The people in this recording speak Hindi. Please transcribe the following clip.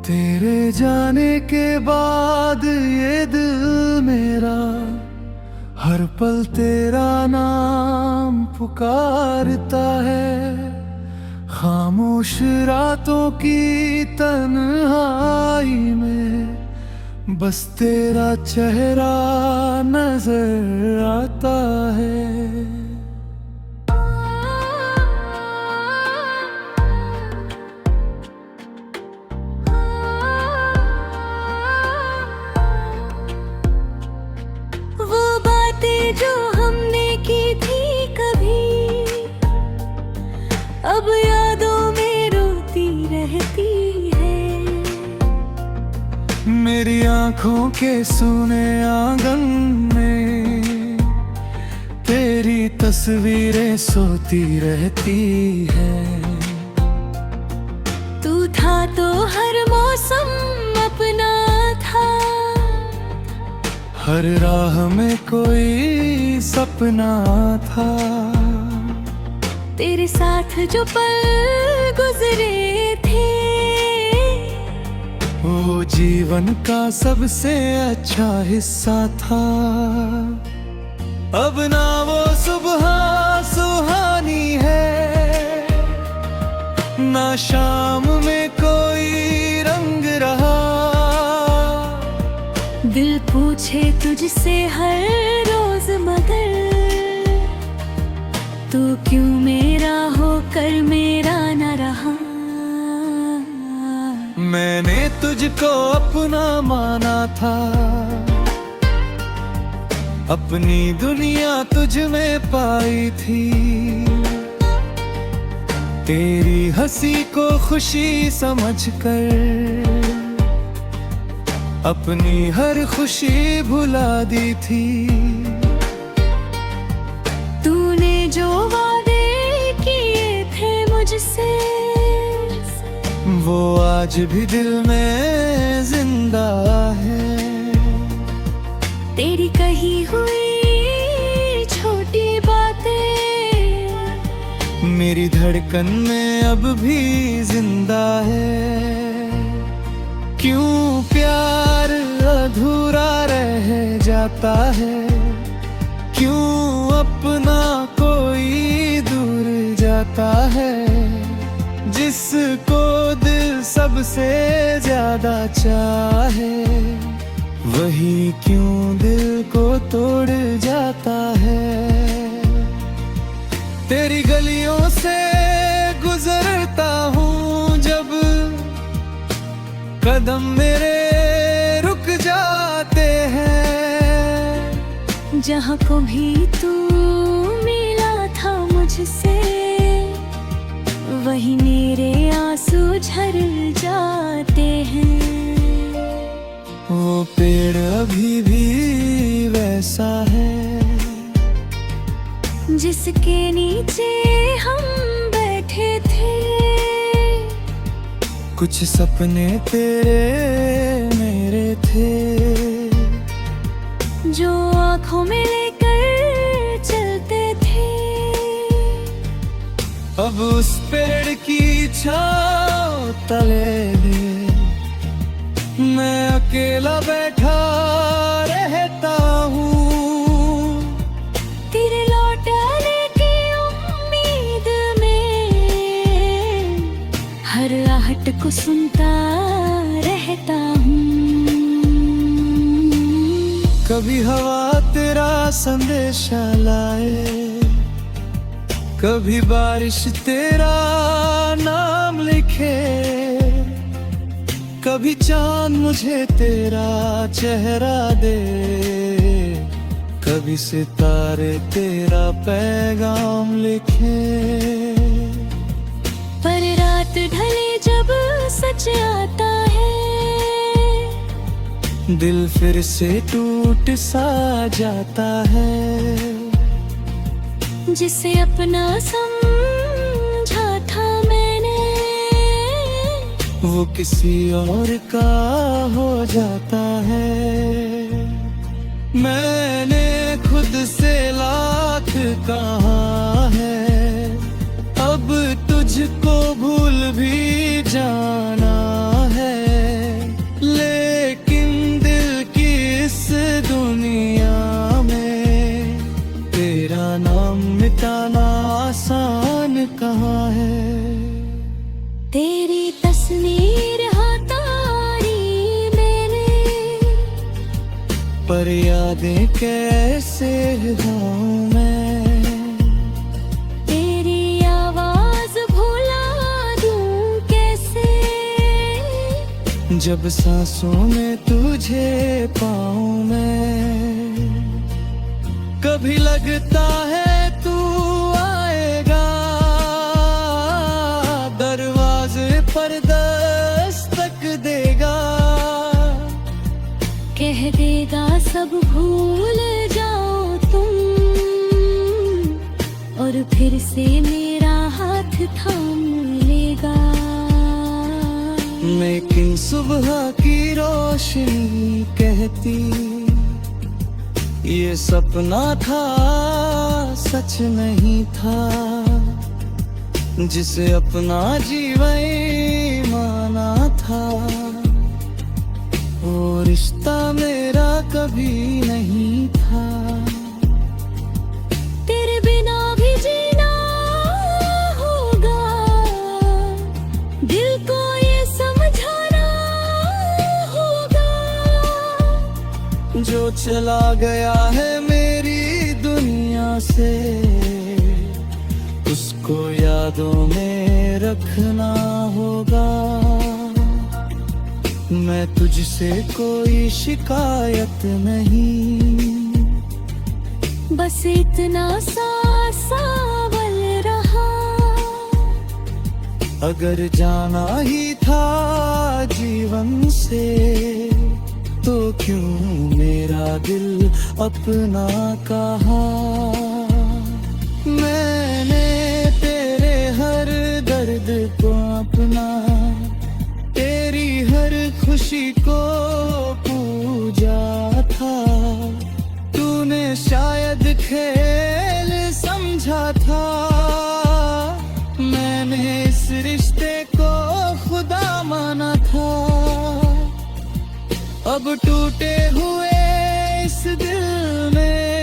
तेरे जाने के बाद ये दिल मेरा हर पल तेरा नाम पुकारता है। खामोश रातों की तन्हाई में बस तेरा चेहरा नजर आता है। जो हमने की थी कभी अब यादों में रोती रहती है। मेरी आंखों के सूने आंगन में तेरी तस्वीरें सोती रहती है। तू था तो हर मौसम अपना था, हर राह में कोई सपना था। तेरे साथ जो पल गुजरे थे वो जीवन का सबसे अच्छा हिस्सा था। अब ना वो सुबह सुहानी है, ना शाम में कोई रंग रहा। दिल पूछे तुझसे हर रोज मगर तू क्यों मेरा होकर मेरा न रहा। मैंने तुझको अपना माना था, अपनी दुनिया तुझ में पाई थी। तेरी हंसी को खुशी समझकर अपनी हर खुशी भुला दी थी। तूने जो वादे किए थे मुझसे वो आज भी दिल में जिंदा है। तेरी कही हुई छोटी बातें मेरी धड़कन में अब भी जिंदा है। क्यों प्यार अधूरा रह जाता है, क्यों अपना कोई दूर जाता है। जिसको दिल सबसे ज्यादा चाहे वही क्यों दिल को तोड़ जाता है। तेरी गलियों से गुजरता हूँ जब कदम मेरे रुक जाते हैं। जहाँ को भी तू मिला था मुझसे वही मेरे आंसू झर जाते हैं। वो पेड़ अभी भी वैसा है जिसके नीचे हम बैठे थे। कुछ सपने तेरे मेरे थे जो आँखों में लेकर चलते थे। अब उस पेड़ की छाँव तले भी मैं अकेला बैठा रहता हूँ। तेरे लौट आने की उम्मीद में हर आहट को सुनता रहता हूँ। कभी हवा तेरा संदेशा लाए, कभी बारिश तेरा नाम लिखे, कभी चांद मुझे तेरा चेहरा दे, कभी सितारे तेरा पैगाम लिखे। पर रात ढले जब सच आता है दिल फिर से टूट सा जाता है। जिसे अपना समझा था मैंने वो किसी और का हो जाता है। मैंने खुद से लाख कहा है, अब तुझको भूल भी जाना है। पर यादें कैसे गाऊं मैं, तेरी आवाज भुला दूं कैसे, जब सांसों में तुझे पाऊं मैं। कभी लगता है तू आएगा, दरवाजे पर दस्तक देगा, कह देगा सब भूल जाओ तुम, और फिर से मेरा हाथ थाम लेगा। लेकिन सुबह की रोशनी कहती ये सपना था, सच नहीं था, जिसे अपना जीवन माना था। वो रिश्ता मेरा कभी नहीं था, तेरे बिना भी जीना होगा, दिल को ये समझाना होगा। जो चला गया है मेरी दुनिया से, उसको यादों में रखना होगा। मैं तुझसे कोई शिकायत नहीं, बस इतना सा सावल रहा, अगर जाना ही था जीवन से, तो क्यों मेरा दिल अपना कहा। मैंने तेरे हर दर्द को अपना, तेरी हर खुशी को पूजा था। तूने शायद खेल समझा था, मैंने इस रिश्ते को खुदा माना था। अब टूटे हुए इस दिल में